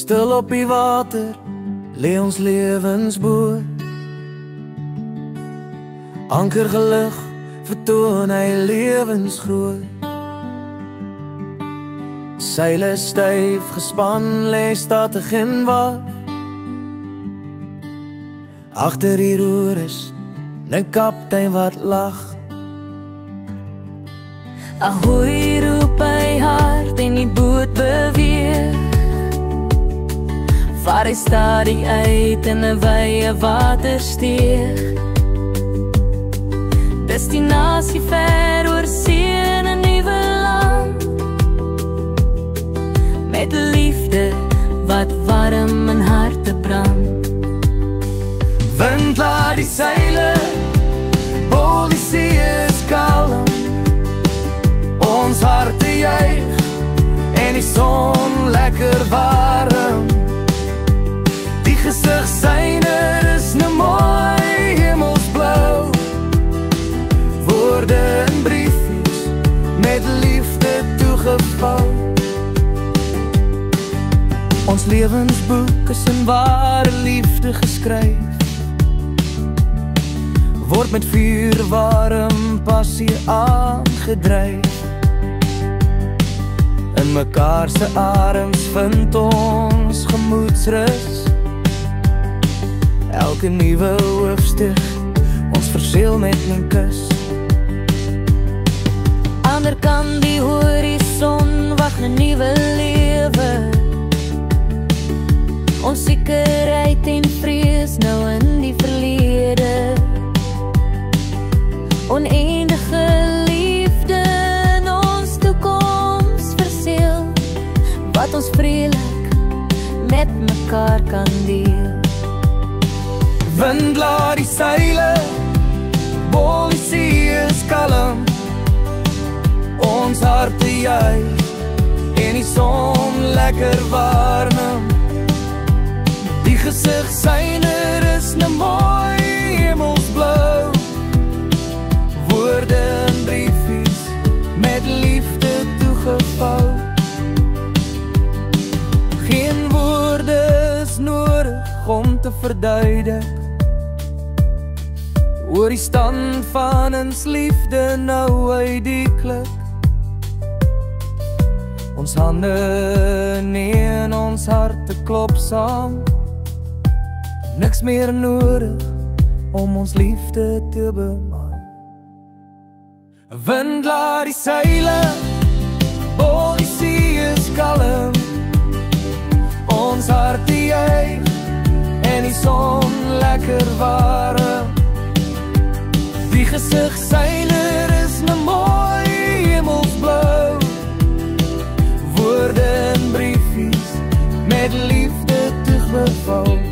Stil op die water, lê ons lewensboot. Anker gelig, vertoon hy lewensgroot. Seile styf gespan, lê statig en wag. Agter die roer is 'n kaptein wat lag. Ahoy roep hy hard en die boot beweeg. Vaar hy stadig uit in 'n wye watersteeg. Destinasie ver oor see in 'n nuwe land. Met liefde wat warm in harte brand. Wind laat die seile, bol die see is kalm. Ons harte juig en die son lekker warm. Die gesigsyne is nou mooi hemelsblou. Woorde in briefies met liefde toegevou. Ons lewensboek is in ware liefde geskryf. Word met vuur warm passie aangedryf. In mekaar se arms vind ons gemoedsrus. Elke nuwe hoofstuk ons verseel met 'n kus. Ander kan die horison wag 'n nuwe lewe. Onsekerheid en vrees nou in die verlede. Oneindige liefde in ons toekoms verseel. Wat ons vreelik met mekaar kan deel. Wind laat die seile, bol die see is kalm. Ons harte juig en die son lekker warm. Die gesigsyne is nou mooi hemelsblou. Woorde in briefies met liefde toegevou. Geen woorde is nodig om te verduidelik oor die stand van ons liefde nou uit die klip. Ons hande nie en ons harte klop saam. Niks meer nodig om ons liefde te beman. Wind laat die seile, bol die see is kalm. Ons harte juig en die son lekker warm. Die gesigsyne is nou mooi hemelsblou. Woorde in briefies met liefde toegevou.